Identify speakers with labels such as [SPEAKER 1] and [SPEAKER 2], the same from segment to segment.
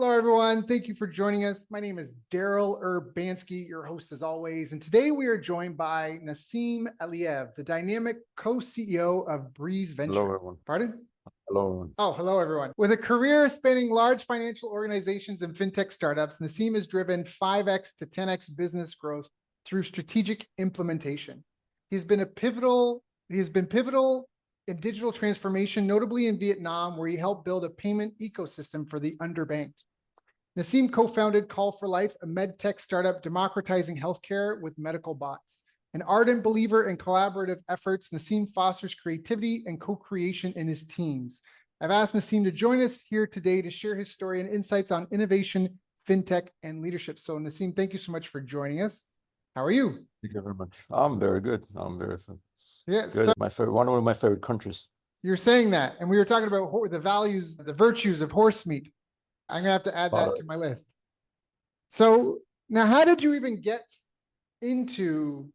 [SPEAKER 1] Hello, everyone. Thank you for joining us. My name is Daryl Urbanski, your host as always. And today we are joined by Nasim Aliev, the dynamic co-CEO of Breeze Venture.
[SPEAKER 2] Hello, everyone.
[SPEAKER 1] Pardon?
[SPEAKER 2] Hello, everyone.
[SPEAKER 1] Oh, hello, everyone. With a career spanning large financial organizations and fintech startups, Nasim has driven 5x to 10x business growth through strategic implementation. He's been pivotal in digital transformation, notably in Vietnam, where he helped build a payment ecosystem for the underbanked. Nasim co-founded Call for Life, a med tech startup democratizing healthcare with medical bots. An ardent believer in collaborative efforts, Nasim fosters creativity and co-creation in his teams. I've asked Nasim to join us here today to share his story and insights on innovation, fintech, and leadership. So Nasim, thank you so much for joining us. How are you?
[SPEAKER 2] Thank you very much. I'm very good. I'm very
[SPEAKER 1] good.
[SPEAKER 2] So my favorite, one of my favorite countries.
[SPEAKER 1] You're saying that, and we were talking about the values, the virtues of horse meat. I'm gonna have to add that to my list. So now, how did you even get into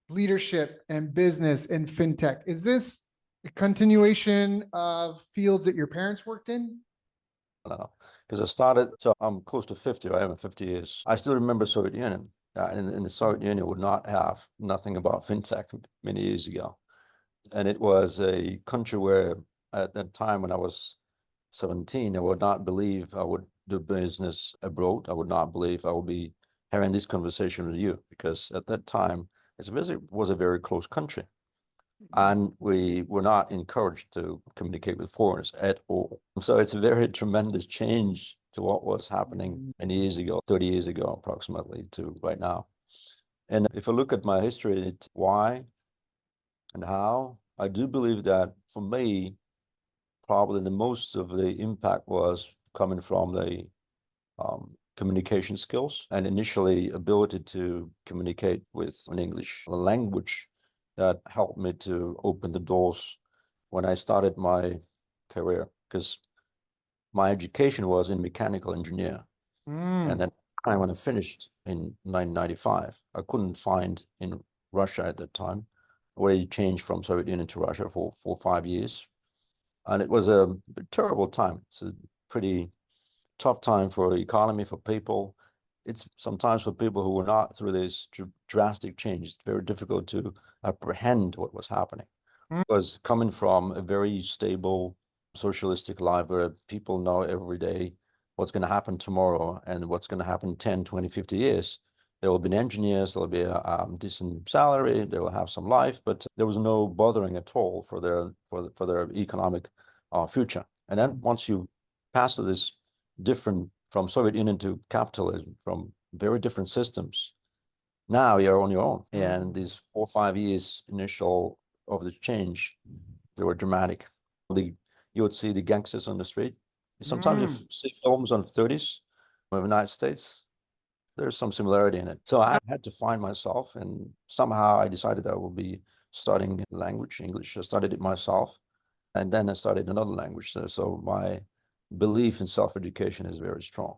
[SPEAKER 1] leadership and business and fintech? Is this a continuation of fields that your parents worked in?
[SPEAKER 2] No, because I started, so I'm close to 50, I have 50 years. I still remember Soviet Union. And the Soviet Union would not have nothing about fintech many years ago. And it was a country where at that time when I was 17, I would not believe I would do business abroad. I would not believe I would be having this conversation with you, because at that time, it was a very close country. And we were not encouraged to communicate with foreigners at all. So it's a very tremendous change to what was happening many years ago, 30 years ago, approximately, to right now. And if I look at my history, why and how, I do believe that for me, probably the most of the impact was coming from the communication skills and initially ability to communicate with an English language that helped me to open the doors when I started my career, because my education was in mechanical engineer. And then when I finished in 1995, I couldn't find in Russia at that time, where you changed from Soviet Union to Russia for 4 or 5 years. And it was a terrible time. It's a pretty tough time for the economy, for people. It's sometimes for people who were not through this drastic change, it's very difficult to apprehend what was happening. It was coming from a very stable socialistic life where people know every day what's going to happen tomorrow and what's going to happen 10, 20, 50 years. There will be engineers, there'll be a decent salary, they will have some life, but there was no bothering at all for their economic future. And then once you pass to this different, from Soviet Union to capitalism, from very different systems, now you're on your own. And these 4 or 5 years initial of the change, they were dramatic. You would see the gangsters on the street. Sometimes you see films on the 30s of the United States. There's some similarity in it. So I had to find myself, and somehow I decided I will be studying language, English. I studied it myself, and then I studied another language. So my belief in self-education is very strong,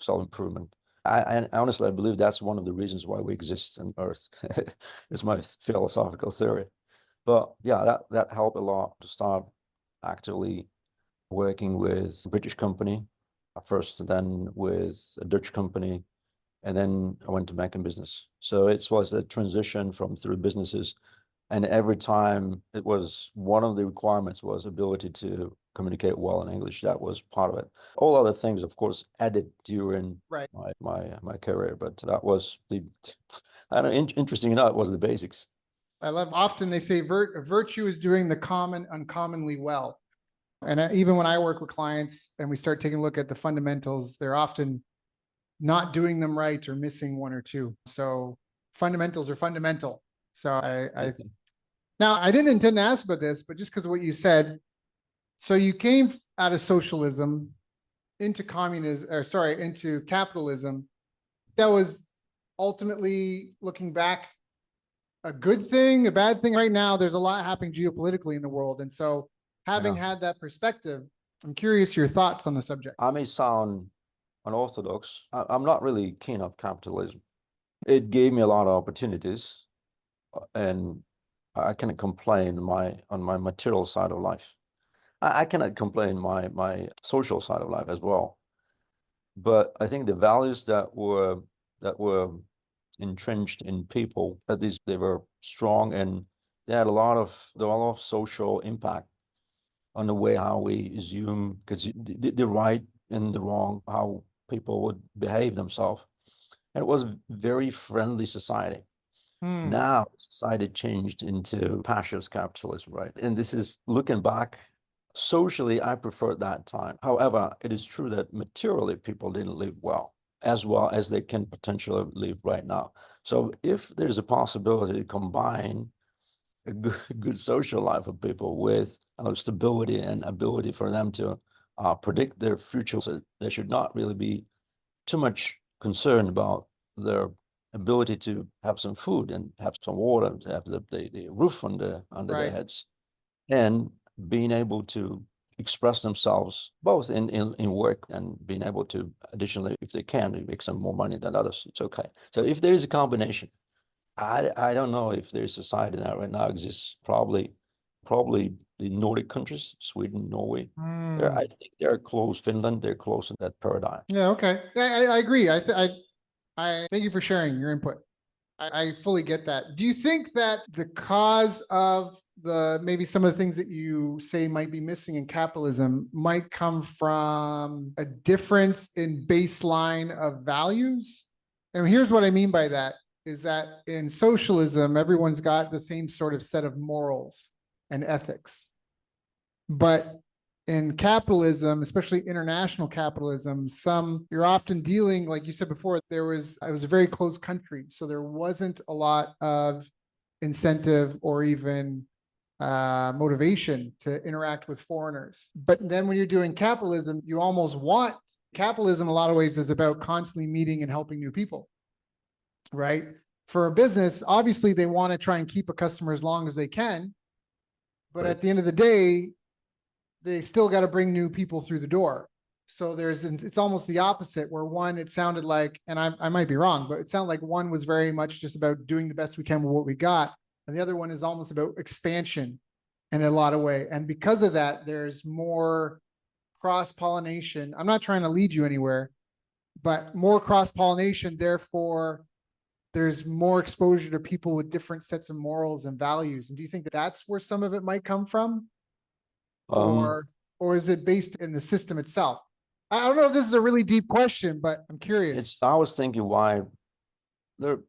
[SPEAKER 2] self-improvement. I honestly, I believe that's one of the reasons why we exist on Earth. It's my philosophical theory. But yeah, that helped a lot to start actively working with a British company first, then with a Dutch company, and then I went to banking business. So it was a transition from through businesses, and every time it was one of the requirements was ability to communicate well in English. That was part of it. All other things, of course, added during my career, but that was the, I don't know, interesting enough, it was the basics.
[SPEAKER 1] I love, often they say virtue is doing the common uncommonly well. And even when I work with clients and we start taking a look at the fundamentals, they're often not doing them right or missing one or two. So fundamentals are fundamental. So now I didn't intend to ask about this, but just because of what you said, so you came out of socialism into into capitalism. That was ultimately, looking back, a good thing, a bad thing. Right now, there's a lot happening geopolitically in the world. And so having had that perspective, I'm curious your thoughts on the subject.
[SPEAKER 2] I may sound unorthodox. I'm not really keen on capitalism. It gave me a lot of opportunities, and I cannot complain on my material side of life. I cannot complain my social side of life as well. But I think the values that were entrenched in people, at least they were strong, and they had a lot of social impact on the way how we assume, because the right and the wrong, how people would behave themselves. And it was a very friendly society.
[SPEAKER 1] Hmm.
[SPEAKER 2] Now society changed into fascist capitalism, right? And this is looking back, socially, I preferred that time. However, it is true that materially people didn't live well as they can potentially live right now. So if there's a possibility to combine a good social life of people with stability and ability for them to predict their future, so they should not really be too much concerned about their ability to have some food and have some water, to have the roof under their
[SPEAKER 1] Right.
[SPEAKER 2] heads, and being able to express themselves both in work and being able to additionally, if they can, make some more money than others. It's okay. So if there is a combination, I don't know if there's a society that right now exists. Probably the Nordic countries, Sweden, Norway.
[SPEAKER 1] Hmm.
[SPEAKER 2] I think they're close. Finland, they're close in that paradigm.
[SPEAKER 1] Yeah. Okay. I agree. I thank you for sharing your input. I fully get that. Do you think that the cause of the maybe some of the things that you say might be missing in capitalism might come from a difference in baseline of values? And here's what I mean by that is that in socialism, everyone's got the same sort of set of morals and ethics. But in capitalism, especially international capitalism, you're often dealing, like you said before, it was a very closed country. So there wasn't a lot of incentive or even motivation to interact with foreigners. But then when you're doing capitalism, you almost want capitalism in a lot of ways is about constantly meeting and helping new people, right? For a business, obviously they want to try and keep a customer as long as they can. But
[SPEAKER 2] Right.
[SPEAKER 1] at the end of the day, they still got to bring new people through the door. So it's almost the opposite where one, it sounded like, and I might be wrong, but it sounded like one was very much just about doing the best we can with what we got. And the other one is almost about expansion in a lot of way. And because of that, there's more cross-pollination. I'm not trying to lead you anywhere, but more cross-pollination. Therefore, there's more exposure to people with different sets of morals and values. And do you think that that's where some of it might come from?
[SPEAKER 2] Um,
[SPEAKER 1] Or is it based in the system itself? I don't know if this is a really deep question, but I'm curious.
[SPEAKER 2] I was thinking why there,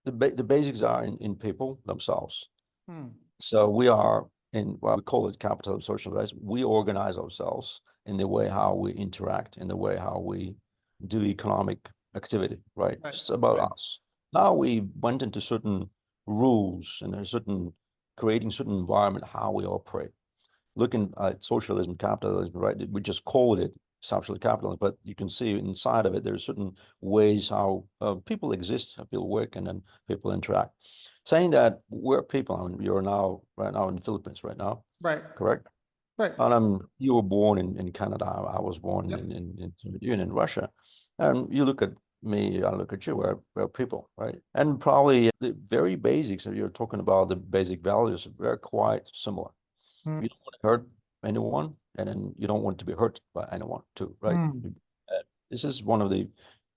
[SPEAKER 2] the basics are in people themselves.
[SPEAKER 1] Hmm.
[SPEAKER 2] So we are in what we call it capitalism, socialism. We organize ourselves in the way how we interact, in the way how we do economic activity, right?
[SPEAKER 1] Right.
[SPEAKER 2] It's about us. Now we went into certain rules and a certain creating certain environment how we operate. Looking at socialism, capitalism, right? We just called it social capitalism, but you can see inside of it, there's certain ways how people exist, how people work, and then people interact. Saying that we're people, I mean, you're now right now in the Philippines right now,
[SPEAKER 1] Right.
[SPEAKER 2] correct?
[SPEAKER 1] Right.
[SPEAKER 2] And you were born in Canada. I was born
[SPEAKER 1] Yep.
[SPEAKER 2] in Soviet Union, Russia. And you look at me, I look at you, we're people, right? And probably the very basics, if you're talking about the basic values, we're quite similar.
[SPEAKER 1] Hmm.
[SPEAKER 2] You don't want to hurt anyone, and then you don't want to be hurt by anyone too, right?
[SPEAKER 1] Hmm.
[SPEAKER 2] This is one of the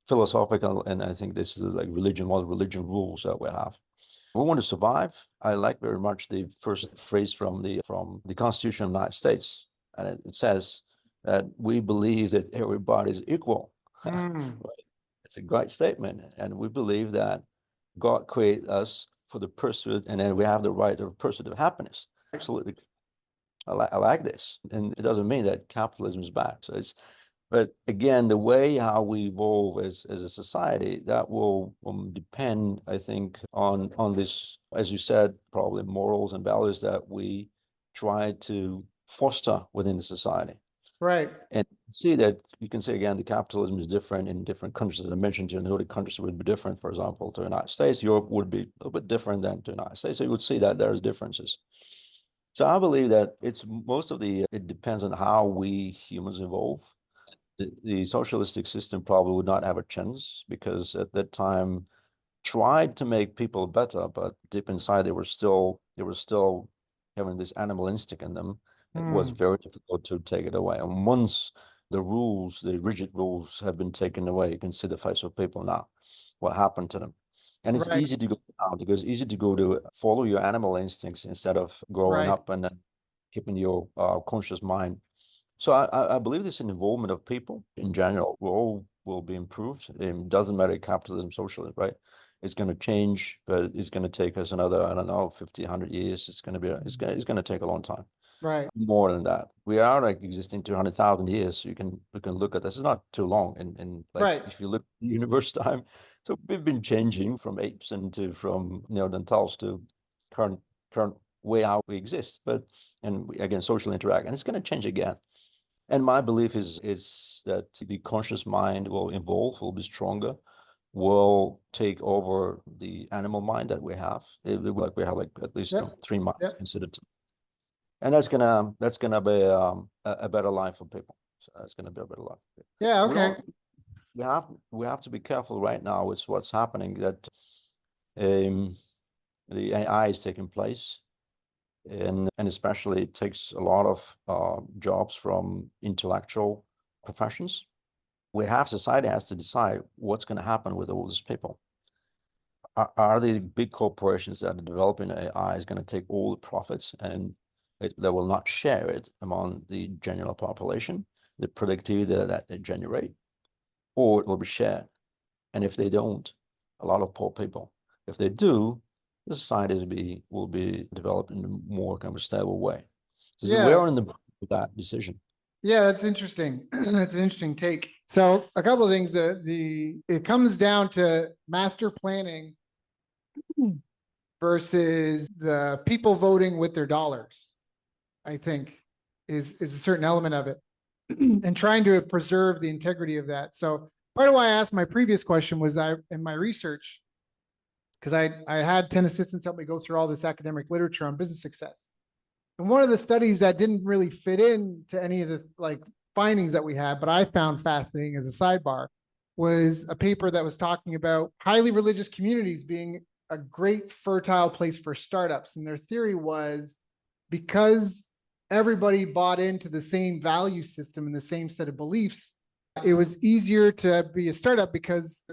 [SPEAKER 2] philosophical, and I think this is like religion, one of the religion rules that we have. We want to survive. I like very much the first phrase from the Constitution of the United States, and it says that we believe that everybody is equal.
[SPEAKER 1] Hmm.
[SPEAKER 2] Right? It's a great statement, and we believe that God created us for the pursuit, and then we have the right of pursuit of happiness. Absolutely, I like this, and it doesn't mean that capitalism is bad. So but again, the way how we evolve as a society, that will depend, I think, on this, as you said, probably morals and values that we try to foster within the society.
[SPEAKER 1] Right.
[SPEAKER 2] And see that you can say again, the capitalism is different in different countries. As I mentioned, the Nordic countries would be different, for example, to the United States. Europe would be a little bit different than to the United States. So you would see that there's differences. So I believe that it depends on how we humans evolve. The socialistic system probably would not have a chance because at that time tried to make people better, but deep inside they were still having this animal instinct in them. It was
[SPEAKER 1] Hmm.
[SPEAKER 2] very difficult to take it away. And once the rules, the rigid rules have been taken away. You can see the face of people now, what happened to them. And it's
[SPEAKER 1] Right,
[SPEAKER 2] easy to go down because it's easy to go to follow your animal instincts instead of growing
[SPEAKER 1] right,
[SPEAKER 2] up and then keeping your conscious mind. So I believe this involvement of people in general will be improved. It doesn't matter capitalism, socialism, right? It's going to change, but it's going to take us another, I don't know, 50, 100 years. It's going to be, it's going to take a long time.
[SPEAKER 1] right,
[SPEAKER 2] More than that. We are like existing 200,000 years. So we can look at this. It's not too long. And like,
[SPEAKER 1] right.
[SPEAKER 2] if you look at the universe time, so we've been changing from apes from Neanderthals to current way how we exist. But, and again, social interact, and it's going to change again. And my belief is that the conscious mind will evolve, will be stronger, will take over the animal mind that we have. Like we have like at least
[SPEAKER 1] Yep,
[SPEAKER 2] three minds
[SPEAKER 1] yep.
[SPEAKER 2] considered, and that's gonna be a better life for people. So that's gonna be a better life.
[SPEAKER 1] Yeah,
[SPEAKER 2] We
[SPEAKER 1] okay.
[SPEAKER 2] don't we have to be careful right now with what's happening. That um, the AI is taking place, and especially it takes a lot of jobs from intellectual professions. Society has to decide what's going to happen with all these people. Are the big corporations that are developing AI is going to take all the profits and they will not share it among the general population, the productivity that they generate, or it will be shared? And if they don't, a lot of poor people. If they do, the societies will be developed in a more kind of stable way. So
[SPEAKER 1] Yeah,
[SPEAKER 2] we're in the that decision.
[SPEAKER 1] yeah, that's interesting. That's an interesting take. So a couple of things. It comes down to master planning versus the people voting with their dollars, I think is a certain element of it. And trying to preserve the integrity of that. So part of why I asked my previous question was in my research, because I had 10 assistants help me go through all this academic literature on business success. And one of the studies that didn't really fit into any of the like findings that we had, but I found fascinating as a sidebar, was a paper that was talking about highly religious communities being a great fertile place for startups. And their theory was because everybody bought into the same value system and the same set of beliefs, it was easier to be a startup because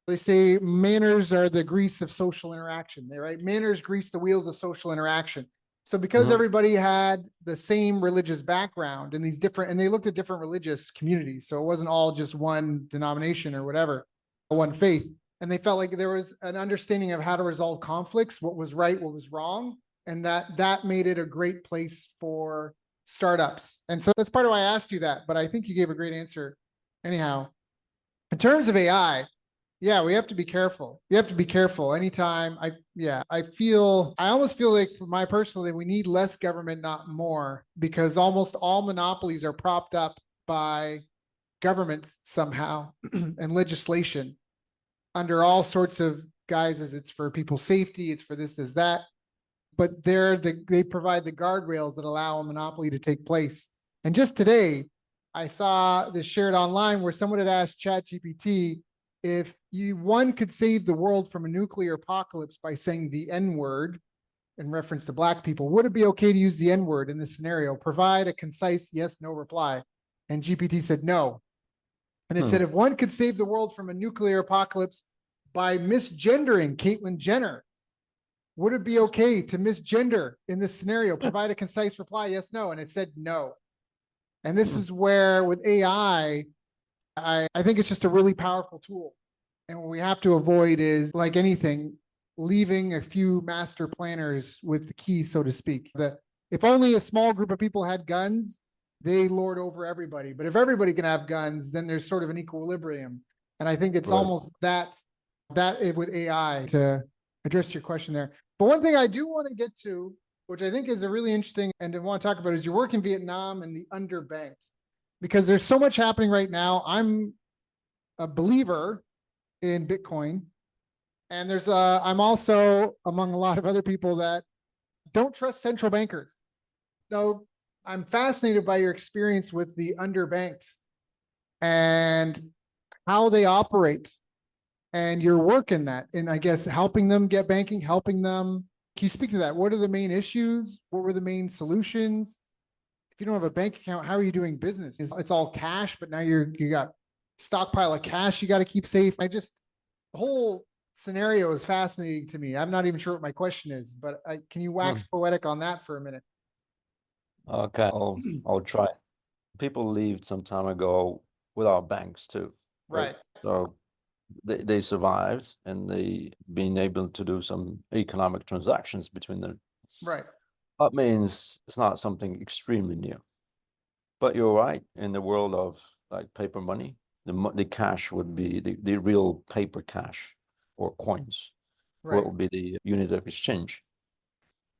[SPEAKER 1] they say manners are the grease of social interaction. Right? Manners grease the wheels of social interaction. So because everybody had the same religious background and and they looked at different religious communities. So it wasn't all just one denomination or whatever, one faith. And they felt like there was an understanding of how to resolve conflicts, what was right, what was wrong. And that made it a great place for startups. And so that's part of why I asked you that, but I think you gave a great answer. Anyhow, in terms of AI, yeah, we have to be careful. You have to be careful anytime. I almost feel like for my personally, we need less government, not more, because almost all monopolies are propped up by governments somehow and legislation under all sorts of guises. It's for people's safety. It's for this, that. But they provide the guardrails that allow a monopoly to take place. And just today, I saw this shared online where someone had asked ChatGPT if one could save the world from a nuclear apocalypse by saying the N word in reference to Black people, would it be okay to use the N word in this scenario? Provide a concise yes, no reply. And GPT said no. And it said if one could save the world from a nuclear apocalypse by misgendering Caitlyn Jenner, would it be okay to misgender in this scenario? Provide a concise reply, yes, no. And it said no. And this is where with AI, I think it's just a really powerful tool. And what we have to avoid is, like anything, leaving a few master planners with the key, so to speak. That if only a small group of people had guns, they lord over everybody. But if everybody can have guns, then there's sort of an equilibrium. And I think it's almost that with AI, to address your question there. But one thing I do want to get to, which I think is a really interesting and I want to talk about, is your work in Vietnam and the underbanked. Because there's so much happening right now. I'm a believer in Bitcoin. And I'm also among a lot of other people that don't trust central bankers. So I'm fascinated by your experience with the underbanked and how they operate and your work in that. And I guess helping them get banking, helping them. Can you speak to that? What are the main issues? What were the main solutions? If you don't have a bank account, how are you doing business? It's all cash, but now you got stockpile of cash you got to keep safe. The whole scenario is fascinating to me. I'm not even sure what my question is, but can you wax poetic on that for a minute?
[SPEAKER 2] Okay, I'll try. People leave some time ago without banks too, right?
[SPEAKER 1] Right,
[SPEAKER 2] So they survived and they been able to do some economic transactions between them.
[SPEAKER 1] right,
[SPEAKER 2] That means it's not something extremely new. But you're right, in the world of like paper money, the cash would be the real paper cash or coins. What
[SPEAKER 1] right.
[SPEAKER 2] would be the unit of exchange?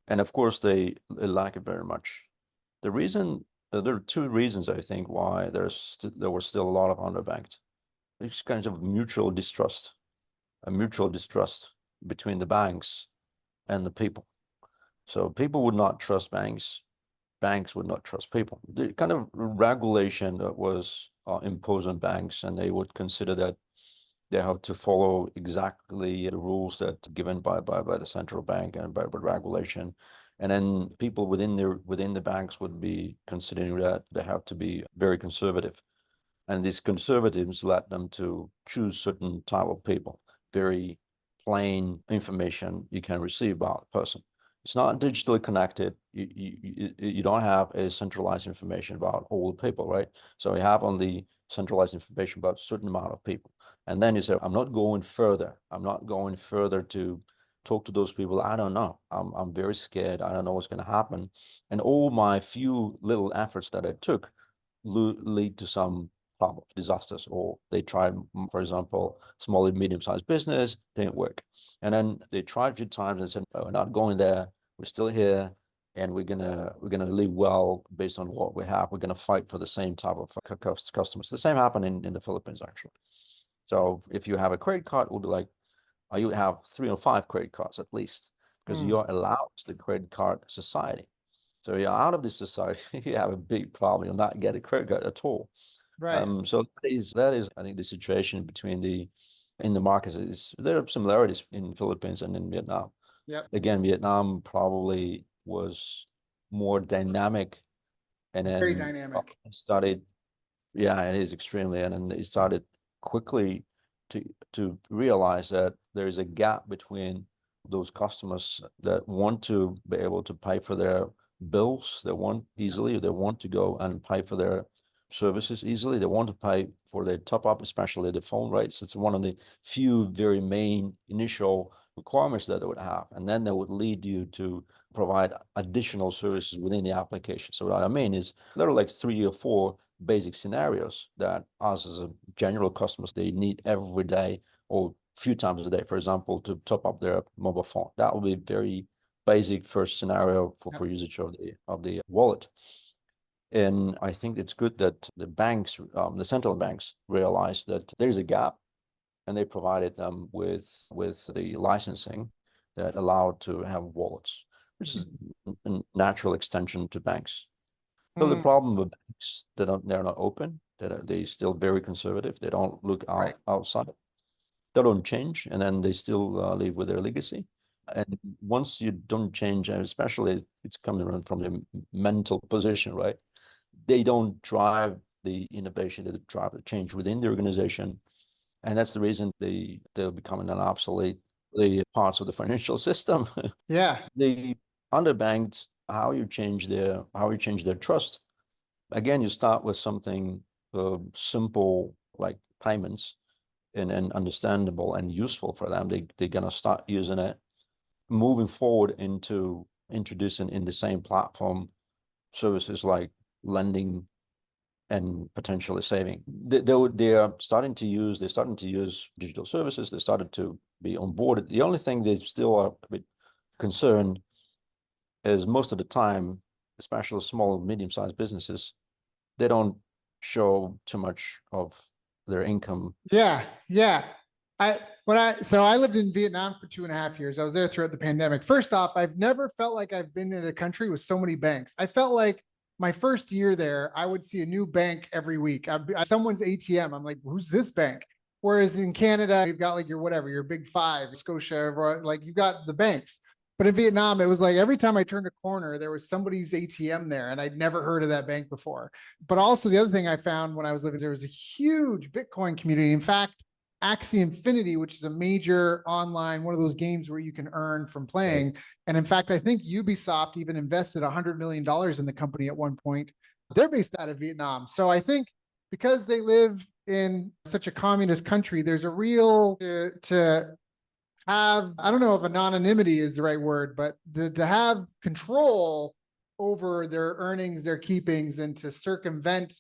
[SPEAKER 2] And of course, they lack it very much. The reason there are two reasons I think why there was still a lot of underbanked. It's kind of a mutual distrust between the banks and the people. So people would not trust banks. Banks would not trust people. The kind of regulation that was imposed on banks, and they would consider that they have to follow exactly the rules that are given by the central bank and by regulation. And then people within the banks would be considering that they have to be very conservative. And these conservatives led them to choose certain type of people, very plain information you can receive about a person. It's not digitally connected. You don't have a centralized information about all the people, right? So you have only centralized information about a certain amount of people. And then you say, I'm not going further. I'm not going further to talk to those people. I don't know. I'm very scared. I don't know what's going to happen. And all my few little efforts that I took lead to some problems, disasters, or they tried, for example, small and medium-sized business, didn't work. And then they tried a few times and said, oh, we're not going there, we're still here, and we're gonna live well based on what we have. We're gonna fight for the same type of customers. The same happened in the Philippines, actually. So if you have a credit card, it will be like, you have 3 or 5 credit cards at least, because
[SPEAKER 1] Mm,
[SPEAKER 2] you're allowed the credit card society. So you're out of this society, you have a big problem. You'll not get a credit card at all.
[SPEAKER 1] right.
[SPEAKER 2] So that is, I think, the situation in the markets is there are similarities in Philippines and in Vietnam.
[SPEAKER 1] Yep.
[SPEAKER 2] Again, Vietnam probably was more dynamic, and
[SPEAKER 1] Very
[SPEAKER 2] then
[SPEAKER 1] dynamic.
[SPEAKER 2] started, yeah, it is extremely, and then it started quickly to realize that there is a gap between those customers that want to be able to pay for their bills, they want easily, they want to go and pay for their services easily, they want to pay for their top up, especially the phone rates. It's one of the few very main initial requirements that they would have, and then they would lead you to provide additional services within the application. So what I mean is there are like 3 or 4 basic scenarios that us as a general customers, they need every day or few times a day, for example, to top up their mobile phone. That will be very basic first scenario for
[SPEAKER 1] Yep.
[SPEAKER 2] usage of the wallet. And I think it's good that the banks, the central banks, realize that there is a gap, and they provided them with the licensing that allowed to have wallets, which is a natural extension to banks. So the
[SPEAKER 1] Mm,
[SPEAKER 2] problem with banks, they're not open. They still very conservative. They don't look
[SPEAKER 1] right.
[SPEAKER 2] outside. They don't change, and then they still live with their legacy. And once you don't change, and especially it's coming from the mental position, right? They don't drive the innovation, they drive the change within the organization, and that's the reason they're becoming an obsolete the parts of the financial system.
[SPEAKER 1] Yeah.
[SPEAKER 2] The underbanked, how you change their trust. Again, you start with something simple like payments and understandable and useful for them. They're gonna start using it. Moving forward into introducing in the same platform services like lending and potentially saving. They're starting to use digital services. They started to be onboarded. The only thing they still are a bit concerned is most of the time, especially small, medium-sized businesses, they don't show too much of their income.
[SPEAKER 1] Yeah. Yeah. I lived in Vietnam for 2.5 years. I was there throughout the pandemic. First off, I've never felt like I've been in a country with so many banks. I felt like my first year there, I would see a new bank every week. Someone's ATM. I'm like, who's this bank? Whereas in Canada, you've got like your whatever, your big five, Scotia, like you've got the banks. But in Vietnam, it was like every time I turned a corner, there was somebody's ATM there, and I'd never heard of that bank before. But also, the other thing I found when I was living there was a huge Bitcoin community. In fact, Axie Infinity, which is a major online, one of those games where you can earn from playing. And in fact, I think Ubisoft even invested $100 million in the company at one point. They're based out of Vietnam. So I think because they live in such a communist country, there's a real to have, I don't know if anonymity is the right word, but to have control over their earnings, their keepings, and to circumvent,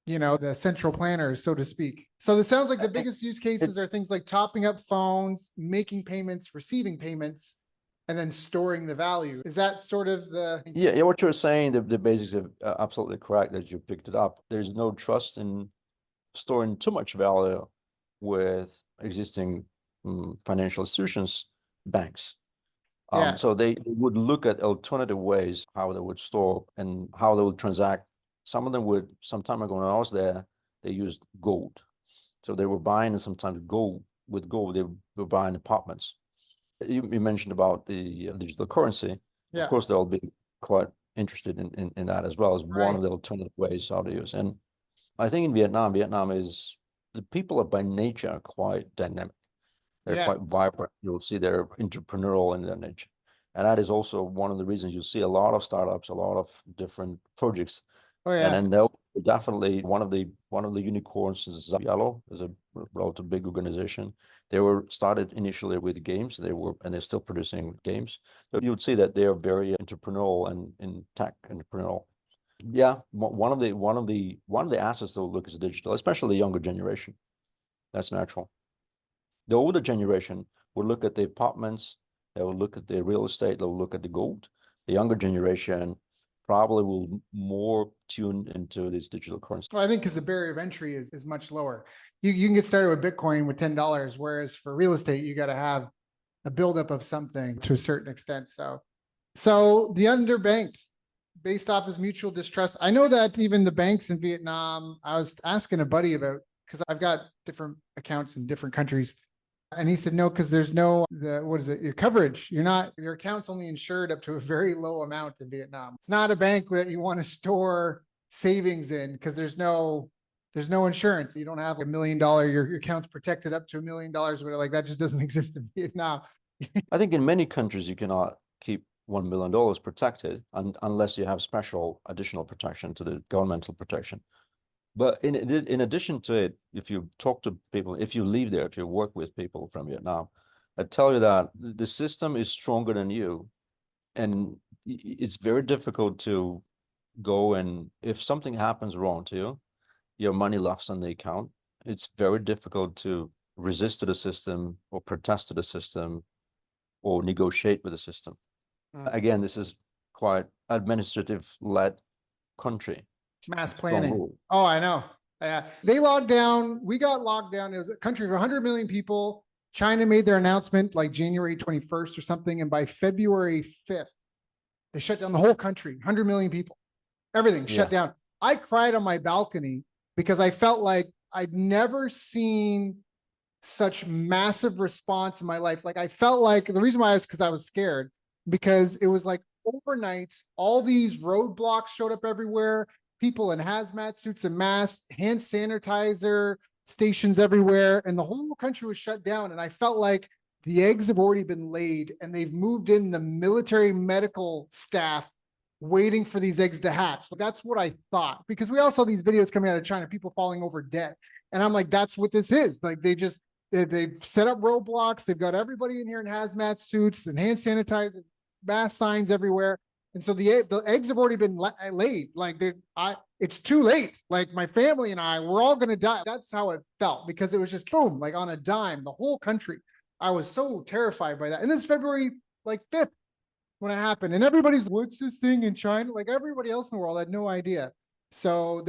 [SPEAKER 1] the central planners, so to speak. So it sounds like the biggest use cases are things like topping up phones, making payments, receiving payments, and then storing the value. Is that sort of the...
[SPEAKER 2] Yeah, what you're saying, the basics are absolutely correct that you picked it up. There's no trust in storing too much value with existing financial institutions, banks.
[SPEAKER 1] Yeah.
[SPEAKER 2] So they would look at alternative ways how they would store and how they would transact. Some of them would, some time ago when I was there, they used gold. So they were buying, and sometimes with gold, they were buying apartments. You mentioned about the digital currency.
[SPEAKER 1] Yeah.
[SPEAKER 2] Of course, they'll be quite interested in that as well as one
[SPEAKER 1] Right.
[SPEAKER 2] of the alternative ways how to use. And I think in Vietnam is, the people are by nature quite dynamic. They're
[SPEAKER 1] Yes.
[SPEAKER 2] quite vibrant. You'll see they're entrepreneurial in their nature. And that is also one of the reasons you'll see a lot of startups, a lot of different projects.
[SPEAKER 1] Oh
[SPEAKER 2] And
[SPEAKER 1] yeah.
[SPEAKER 2] then they'll definitely, one of the unicorns is Yellow, is a relatively big organization. They were started initially with games. And they're still producing games. So you would see that they are very entrepreneurial and in tech entrepreneurial. Yeah, one of the assets they'll look is digital, especially the younger generation. That's natural. The older generation will look at the apartments, they will look at the real estate, they'll look at the gold. The younger generation probably will more tune into this digital currency.
[SPEAKER 1] Well, I think because the barrier of entry is much lower. You can get started with Bitcoin with $10, whereas for real estate, you got to have a buildup of something to a certain extent. So the underbanked, based off this mutual distrust. I know that even the banks in Vietnam, I was asking a buddy about, because I've got different accounts in different countries. And he said, no, because there's no, your coverage. Your account's only insured up to a very low amount in Vietnam. It's not a bank that you want to store savings in because there's no insurance. You don't have $1 million, your account's protected up to $1 million, whatever, like that just doesn't exist in Vietnam.
[SPEAKER 2] I think in many countries you cannot keep $1 million protected unless you have special additional protection to the governmental protection. But in addition to it, if you talk to people, if you live there, if you work with people from Vietnam, I tell you that the system is stronger than you. And it's very difficult to go, and if something happens wrong to you, your money lost on the account, it's very difficult to resist to the system or protest to the system or negotiate with the system. Again, this is quite administrative-led country.
[SPEAKER 1] Mass planning. Oh, I know. Yeah. They logged down. We got locked down. It was a country of 100 million people. China made their announcement like January 21st or something. And by February 5th, they shut down the whole country, 100 million people. Everything shut down. I cried on my balcony because I felt like I'd never seen such massive response in my life. Like I felt like the reason why because I was scared, because it was like overnight, all these roadblocks showed up everywhere. People in hazmat suits and masks, hand sanitizer stations everywhere, and the whole country was shut down. And I felt like the eggs have already been laid and they've moved in the military medical staff waiting for these eggs to hatch. That's what I thought, because we all saw these videos coming out of China, people falling over dead. And I'm like, that's what this is. Like they've set up roadblocks. They've got everybody in here in hazmat suits and hand sanitizer, mask signs everywhere. And so the eggs have already been laid. Like it's too late. Like my family and I, we're all going to die. That's how it felt, because it was just boom, like on a dime, the whole country. I was so terrified by that. And this is February like 5th when it happened. And everybody's, what's this thing in China? Like everybody else in the world had no idea. So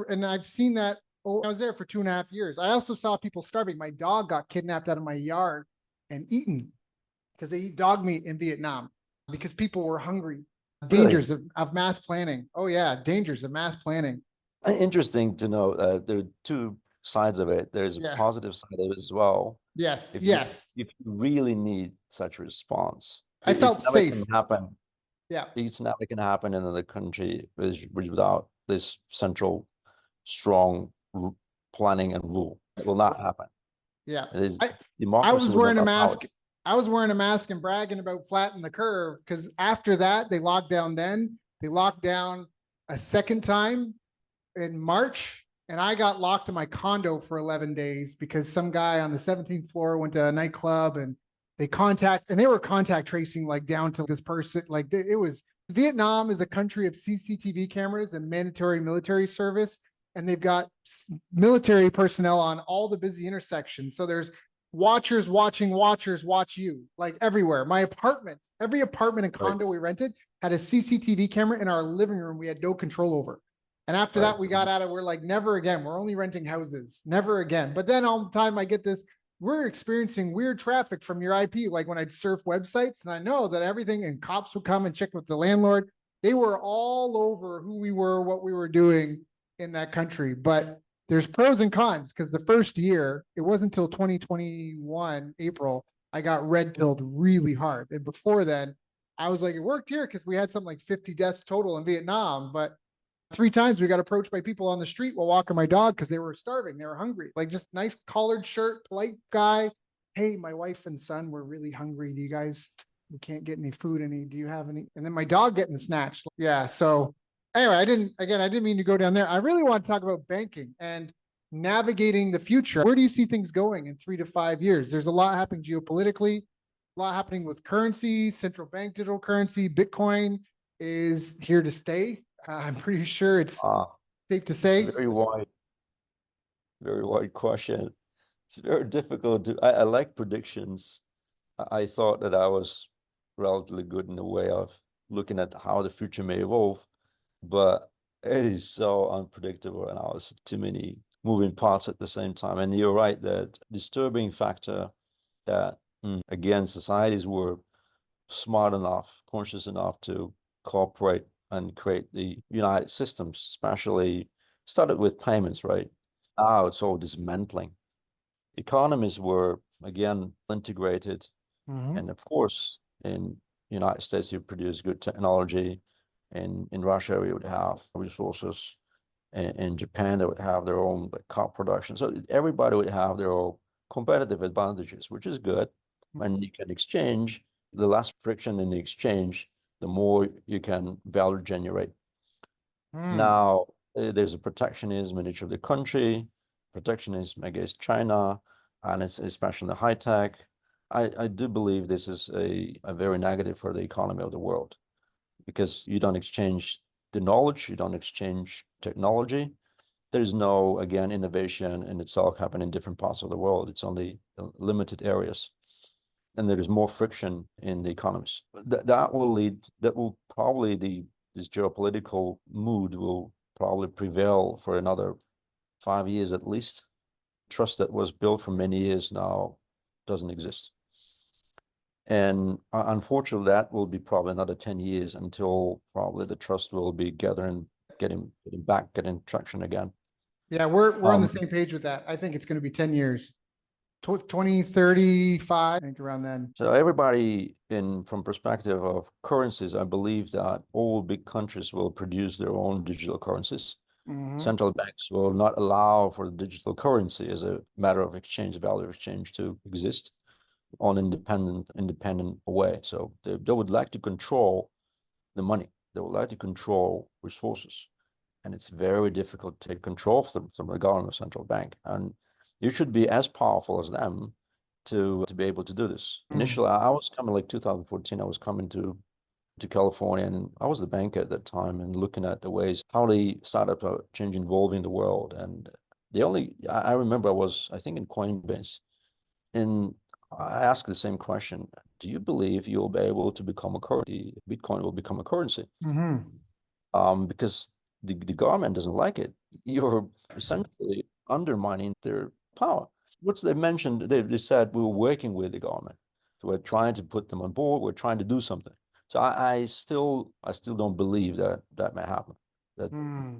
[SPEAKER 1] and I've seen that. Oh, I was there for 2.5 years. I also saw people starving. My dog got kidnapped out of my yard and eaten because they eat dog meat in Vietnam because people were hungry. Dangers of mass planning. Oh yeah, dangers of mass planning.
[SPEAKER 2] Interesting to know. There are two sides of it. There's a positive side of it as well.
[SPEAKER 1] Yes,
[SPEAKER 2] If
[SPEAKER 1] yes.
[SPEAKER 2] you really need such a response,
[SPEAKER 1] I
[SPEAKER 2] It's
[SPEAKER 1] felt
[SPEAKER 2] never
[SPEAKER 1] safe.
[SPEAKER 2] can happen.
[SPEAKER 1] Yeah.
[SPEAKER 2] It's never can happen in another country without this central, strong planning and rule. It will not happen.
[SPEAKER 1] Yeah.
[SPEAKER 2] It is
[SPEAKER 1] I
[SPEAKER 2] democracy
[SPEAKER 1] was
[SPEAKER 2] would not
[SPEAKER 1] wearing a
[SPEAKER 2] allow
[SPEAKER 1] mask.
[SPEAKER 2] it.
[SPEAKER 1] I was wearing a mask and bragging about flatten the curve because after that they locked down. Then they locked down a second time in March, and I got locked in my condo for 11 days because some guy on the 17th floor went to a nightclub and they were contact tracing like down to this person. Like it was Vietnam is a country of CCTV cameras and mandatory military service, and they've got military personnel on all the busy intersections. So there's watchers watching watchers watch you like everywhere. My apartment, every apartment and condo we rented had a CCTV camera in our living room we had no control over. And after that, we got out of, we're like, never again. We're only renting houses, never again. But then all the time I get this, we're experiencing weird traffic from your IP. Like when I'd surf websites and I know that everything and cops would come and check with the landlord. They were all over who we were, what we were doing in that country. But there's pros and cons because the first year, it wasn't until 2021, April, I got red pilled really hard. And before then, I was like, it worked here because we had something like 50 deaths total in Vietnam. But 3 times we got approached by people on the street while walking my dog because they were starving. They were hungry. Like just nice collared shirt, polite guy. Hey, my wife and son were really hungry. Do you guys, we can't get any food. Do you have any? And then my dog getting snatched. Yeah. So anyway, I didn't mean to go down there. I really want to talk about banking and navigating the future. Where do you see things going in 3 to 5 years? There's a lot happening geopolitically, a lot happening with currency, central bank digital currency. Bitcoin is here to stay. I'm pretty sure it's safe to say.
[SPEAKER 2] It's a very wide question. It's very difficult to, I like predictions. I thought that I was relatively good in the way of looking at how the future may evolve, but it is so unpredictable and there's too many moving parts at the same time. And you're right, that disturbing factor that, again, societies were smart enough, conscious enough to cooperate and create the united systems, especially started with payments, right? Now it's all dismantling. Economies were again integrated, and of course, in United States, you produce good technology. In Russia, we would have resources. In Japan, they would have their own car production. So everybody would have their own competitive advantages, which is good. And you can exchange. The less friction in the exchange, the more you can value generate. Now, there's a protectionism in each of the country, protectionism against China, and it's especially the high tech. I do believe this is a very negative for the economy of the world because you don't exchange the knowledge, you don't exchange technology. There's no, again, innovation, and it's all happening in different parts of the world. It's only limited areas. And there is more friction in the economies. That will probably, this geopolitical mood will probably prevail for another 5 years at least. Trust that was built for many years now doesn't exist. And unfortunately, that will be probably another 10 years until probably the trust will be getting traction again.
[SPEAKER 1] Yeah, we're on the same page with that. I think it's going to be 10 years. 2035, I think around then.
[SPEAKER 2] So everybody from perspective of currencies, I believe that all big countries will produce their own digital currencies. Central banks will not allow for the digital currency as a matter of exchange, value of exchange to exist on independent way. So they would like to control the money. They would like to control resources. And it's very difficult to take control from the government central bank. And you should be as powerful as them to be able to do this. Initially, I was coming like 2014, I was coming to California, and I was the banker at that time and looking at the ways how the startups are changing, evolving the world. And I remember I think in Coinbase, and I asked the same question: do you believe you'll be able to become a currency? Bitcoin will become a currency? Because the government doesn't like it. You're essentially undermining their power. What they mentioned, they said we were working with the government. So we're trying to put them on board. We're trying to do something. So I still don't believe that may happen. That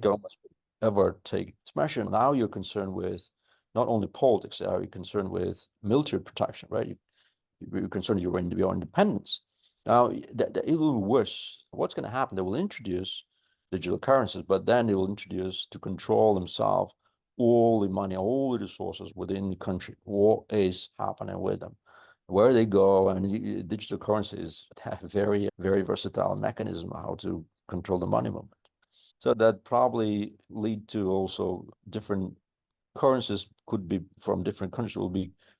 [SPEAKER 2] governments would ever take, especially now you're concerned with not only politics, you're concerned with military protection, right? You're concerned with your independence. Now, it will be worse. What's going to happen? They will introduce digital currencies, but then they will introduce to control themselves all the money, all the resources within the country. What is happening with them? Where they go, and digital currency is a very, very versatile mechanism how to control the money movement. So that probably lead to also different currencies could be from different countries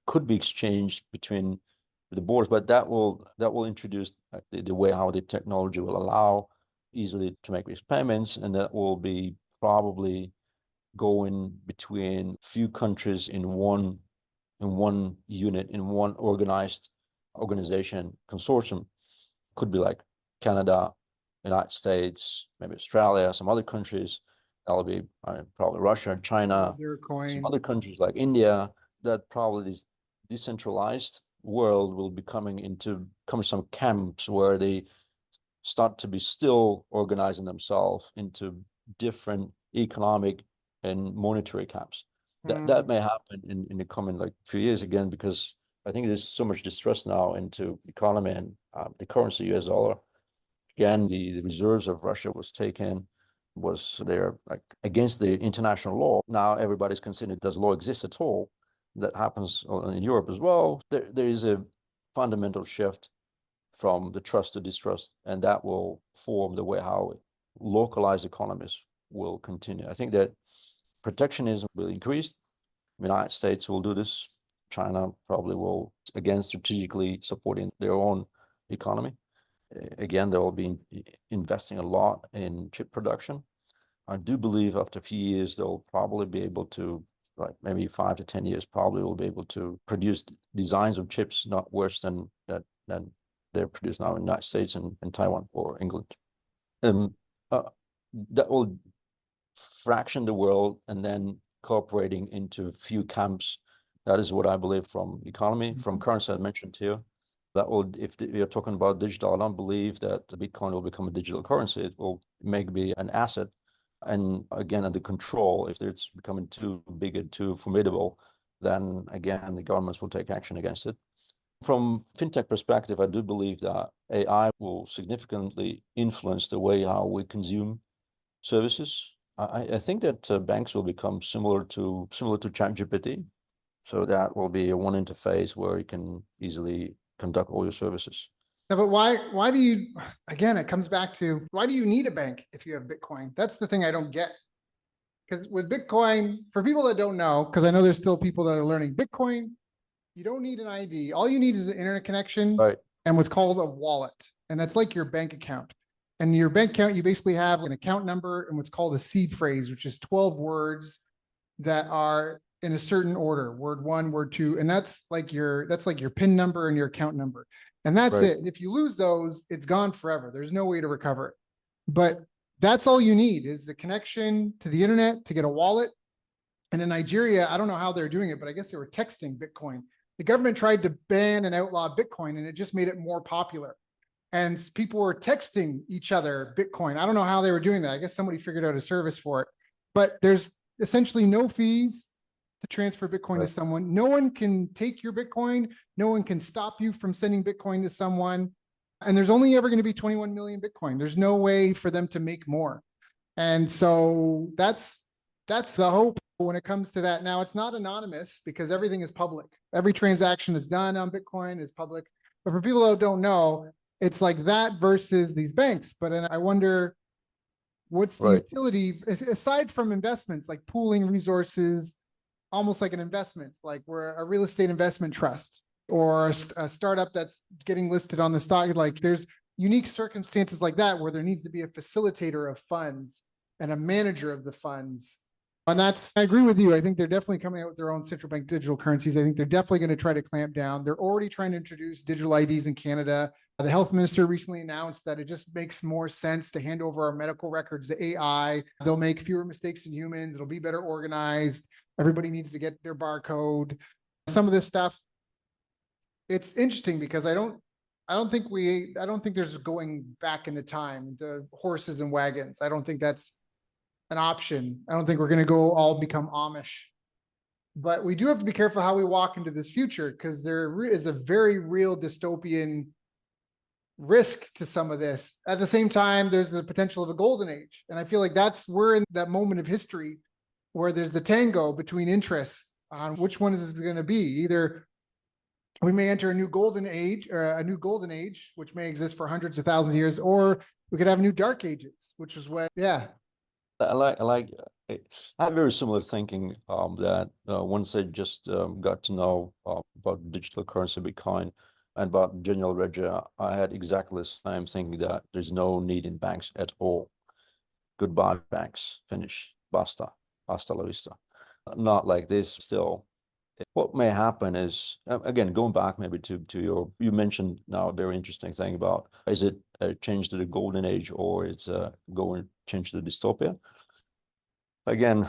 [SPEAKER 2] could be exchanged between the borders, but that will introduce the way how the technology will allow easily to make these payments, and that will be probably going between few countries in one unit, in one organized organization consortium. Could be like Canada, United States, maybe Australia, some other countries. That'll be probably Russia, China,
[SPEAKER 1] Their
[SPEAKER 2] some
[SPEAKER 1] coin.
[SPEAKER 2] other countries like India. That probably this decentralized world will be coming some camps where they start to be still organizing themselves into different economic and monetary camps. That may happen in the coming like few years again, because I think there's so much distrust now into economy and the currency US dollar. Again, the reserves of Russia was there like against the international law. Now everybody's considering, does law exist at all? That happens in Europe as well. There is a fundamental shift from the trust to distrust, and that will form the way how localized economies will continue. I think that protectionism will increase. The United States will do this. China probably will, again, strategically supporting their own economy. Again, they will be investing a lot in chip production. I do believe after a few years, they'll probably be able to, like maybe 5 to 10 years, probably will be able to produce designs of chips not worse than they're produced now in the United States and Taiwan or England. That will fraction the world and then cooperating into few camps. That is what I believe from economy, from currency I mentioned here. That will, if you're talking about digital, I don't believe that the Bitcoin will become a digital currency. It will maybe be an asset. And again, under control, if it's becoming too big and too formidable, then again, the governments will take action against it. From fintech perspective, I do believe that AI will significantly influence the way how we consume services. I think that banks will become similar to ChatGPT. So that will be a one interface where you can easily conduct all your services.
[SPEAKER 1] Yeah, but why do you, again, it comes back to, why do you need a bank if you have Bitcoin? That's the thing I don't get. Because with Bitcoin, for people that don't know, because I know there's still people that are learning Bitcoin, you don't need an ID. All you need is an internet connection,
[SPEAKER 2] right,
[SPEAKER 1] and what's called a wallet. And that's like your bank account. And your bank account, you basically have an account number and what's called a seed phrase, which is 12 words that are in a certain order, word 1, word 2, and that's like your PIN number and your account number. And that's
[SPEAKER 2] right.
[SPEAKER 1] it. If you lose those, it's gone forever. There's no way to recover it. But that's all you need is a connection to the internet to get a wallet. And in Nigeria, I don't know how they're doing it, but I guess they were texting Bitcoin. The government tried to ban and outlaw Bitcoin, and it just made it more popular. And people were texting each other Bitcoin. I don't know how they were doing that. I guess somebody figured out a service for it. But there's essentially no fees to transfer Bitcoin to someone. No one can take your Bitcoin. No one can stop you from sending Bitcoin to someone. And there's only ever going to be 21 million Bitcoin. There's no way for them to make more. And so that's the hope when it comes to that. Now, it's not anonymous because everything is public. Every transaction that's done on Bitcoin is public. But for people that don't know, it's like that versus these banks. But I wonder, what's the utility aside from investments, like pooling resources, almost like an investment, like we're a real estate investment trust or a startup that's getting listed on the stock. Like there's unique circumstances like that where there needs to be a facilitator of funds and a manager of the funds. And I agree with you. I think they're definitely coming out with their own central bank digital currencies. I think they're definitely going to try to clamp down. They're already trying to introduce digital IDs in Canada. The health minister recently announced that it just makes more sense to hand over our medical records to AI. They'll make fewer mistakes than humans. It'll be better organized. Everybody needs to get their barcode. Some of this stuff, it's interesting because I don't think there's going back into time, the horses and wagons. I don't think that's an option. I don't think we're going to go all become Amish, but we do have to be careful how we walk into this future because there is a very real dystopian risk to some of this. At the same time, there's the potential of a golden age. And I feel like we're in that moment of history where there's the tango between interests on which one is it going to be. Either we may enter a new golden age, which may exist for hundreds of thousands of years, or we could have new dark ages, which is when, yeah.
[SPEAKER 2] I have very similar thinking that once I just got to know about digital currency, Bitcoin, and about general ledger, I had exactly the same thinking that there's no need in banks at all. Goodbye, banks. Finish. Basta. Hasta la vista. Not like this still. What may happen is, again, going back maybe to you mentioned now a very interesting thing about, is it a change to the golden age or it's a change to the dystopia? Again,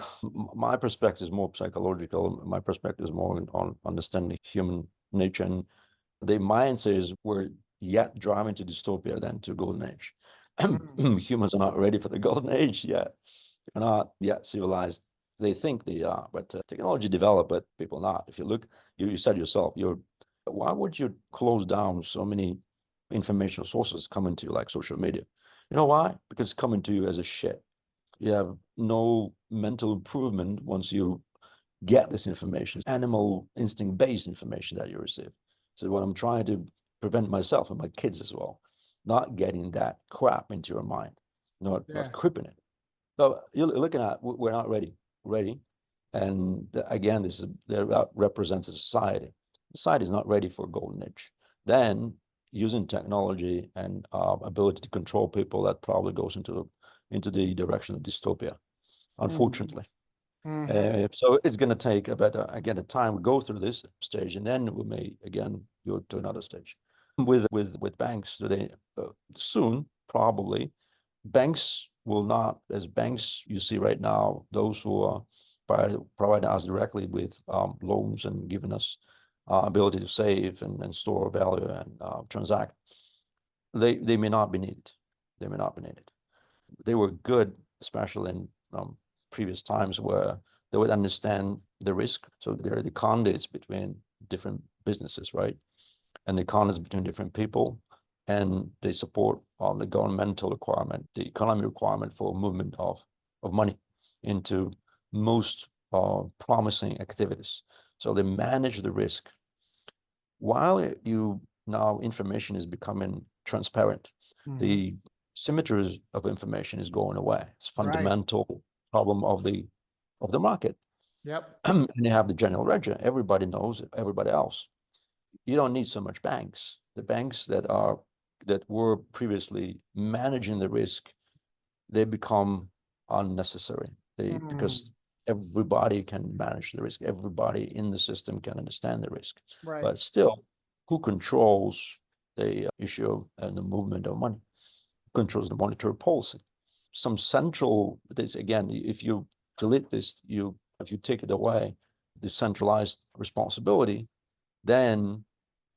[SPEAKER 2] my perspective is more psychological. My perspective is more on understanding human nature. And the mindset is we're yet driving to dystopia than to golden age. Humans are not ready for the golden age yet. They're not yet civilized. They think they are, but technology developed, but people not. If you look, you said yourself, why would you close down so many informational sources coming to you like social media? You know why? Because it's coming to you as a shit. You have no mental improvement once you get this information. It's animal instinct-based information that you receive. So what I'm trying to prevent myself and my kids as well, not getting that crap into your mind, not creeping it. So you're looking at, we're not ready. And again, that represents a society. Society is not ready for a golden age. Then using technology and ability to control people, that probably goes into the direction of dystopia, unfortunately. So it's going to take about a time we go through this stage, and then we may again go to another stage. With banks today, soon probably banks will not, as banks you see right now, those who are providing us directly with loans and giving us ability to save and store value and transact, they may not be needed. They may not be needed. They were good, especially in previous times where they would understand the risk. So they're the conduits between different businesses, right? And the conduits between different people. And they support the governmental requirement, the economy requirement for movement of money into most promising activities. So they manage the risk. While now information is becoming transparent, the symmetries of information is going away. It's fundamental problem of the market.
[SPEAKER 1] Yep.
[SPEAKER 2] And you have the general ledger. Everybody knows everybody else. You don't need so much banks. The banks that were previously managing the risk, they become unnecessary. Because everybody can manage the risk. Everybody in the system can understand the risk.
[SPEAKER 1] Right.
[SPEAKER 2] But still, who controls the issue and the movement of money? Who controls the monetary policy? Some central, this again, if you delete this, if you take it away, the centralized responsibility, then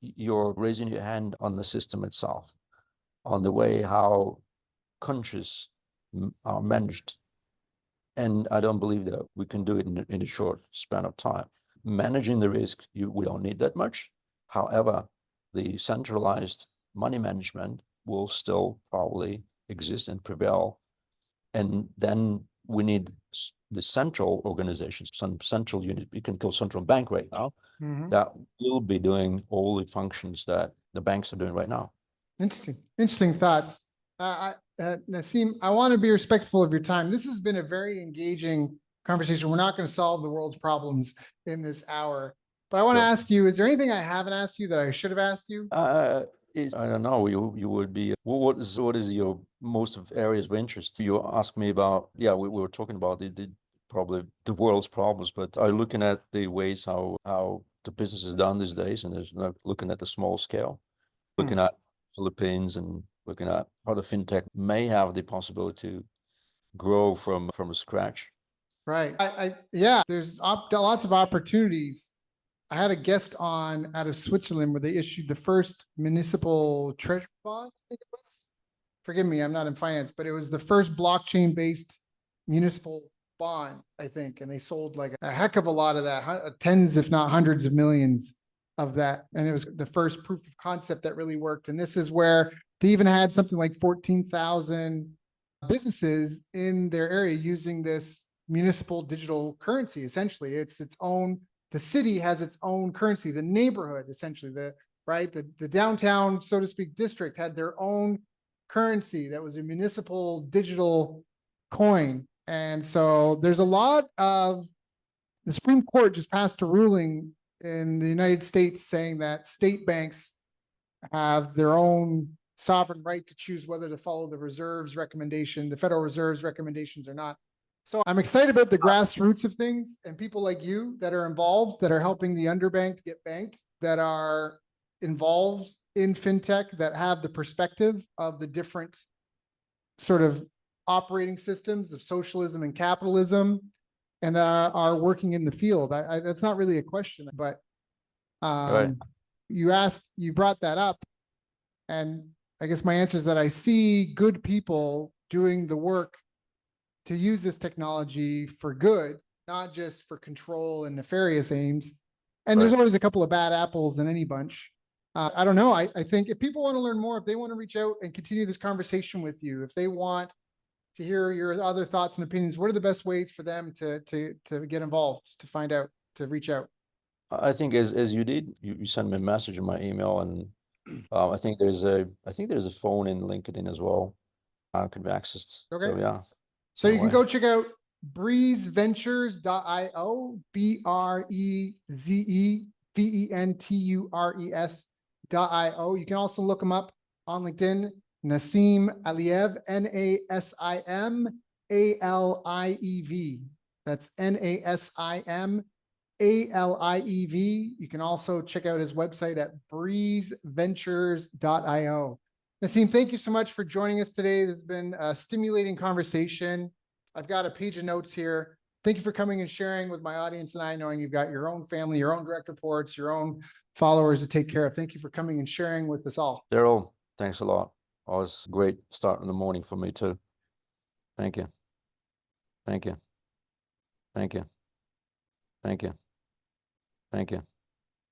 [SPEAKER 2] you're raising your hand on the system itself, on the way how countries are managed. And I don't believe that we can do it in a short span of time. Managing the risk, we don't need that much. However, the centralized money management will still probably exist and prevail. And then we need the central organizations, some central unit, we can call central bank right now, that will be doing all the functions that the banks are doing right now.
[SPEAKER 1] Interesting thoughts. Nasim, I want to be respectful of your time. This has been a very engaging conversation. We're not going to solve the world's problems in this hour, but I want to ask you, is there anything I haven't asked you that I should have asked you?
[SPEAKER 2] I don't know. You would be. What is your most of areas of interest? You asked me about. Yeah, we were talking about probably the world's problems, but are you looking at the ways how the business is done these days, and there's looking at the small scale, looking at Philippines and looking at how the fintech may have the possibility to grow from scratch.
[SPEAKER 1] Right. Yeah, there's lots of opportunities. I had a guest on out of Switzerland where they issued the first municipal treasury bond, I think it was. Forgive me, I'm not in finance, but it was the first blockchain-based municipal bond, I think. And they sold like a heck of a lot of that, tens, if not hundreds of millions of that. And it was the first proof of concept that really worked. And this is where They even had something like 14,000 businesses in their area using this municipal digital currency. Essentially, it's its own, the city has its own currency, the neighborhood, essentially, the downtown, so to speak, district had their own currency that was a municipal digital coin. And so there's a lot of, the Supreme Court just passed a ruling in the United States saying that state banks have their own sovereign right to choose whether to follow the Reserve's recommendation, the Federal Reserve's recommendations or not. So I'm excited about the grassroots of things and people like you that are involved, that are helping the underbanked get banked, that are involved in fintech, that have the perspective of the different sort of operating systems of socialism and capitalism, and that are working in the field. That's not really a question, but
[SPEAKER 2] Right.
[SPEAKER 1] you brought that up. And I guess my answer is that I see good people doing the work to use this technology for good, not just for control and nefarious aims. And there's
[SPEAKER 2] Right.
[SPEAKER 1] always a couple of bad apples in any bunch. I don't know. I think if people want to learn more, if they want to reach out and continue this conversation with you, if they want to hear your other thoughts and opinions, what are the best ways for them to get involved, to find out, to reach out?
[SPEAKER 2] I think as you did, you sent me a message in my email, and I think there's a phone in LinkedIn as well. Could be accessed.
[SPEAKER 1] Okay.
[SPEAKER 2] So yeah.
[SPEAKER 1] So
[SPEAKER 2] that
[SPEAKER 1] you can
[SPEAKER 2] way.
[SPEAKER 1] go check out breezeventures.io, BREZEVENTURES.io. You can also look them up on LinkedIn. Nasim Aliev, NASIM ALIEV. That's NASIM ALIEV. You can also check out his website at breezeventures.io. Nasim, thank you so much for joining us today. This has been a stimulating conversation. I've got a page of notes here. Thank you for coming and sharing with my audience and I, knowing you've got your own family, your own direct reports, your own followers to take care of. Thank you for coming and sharing with us all.
[SPEAKER 2] Daryl, thanks a lot. It was a great start in the morning for me too. Thank you. Thank you. Thank you. Thank you. Thank you.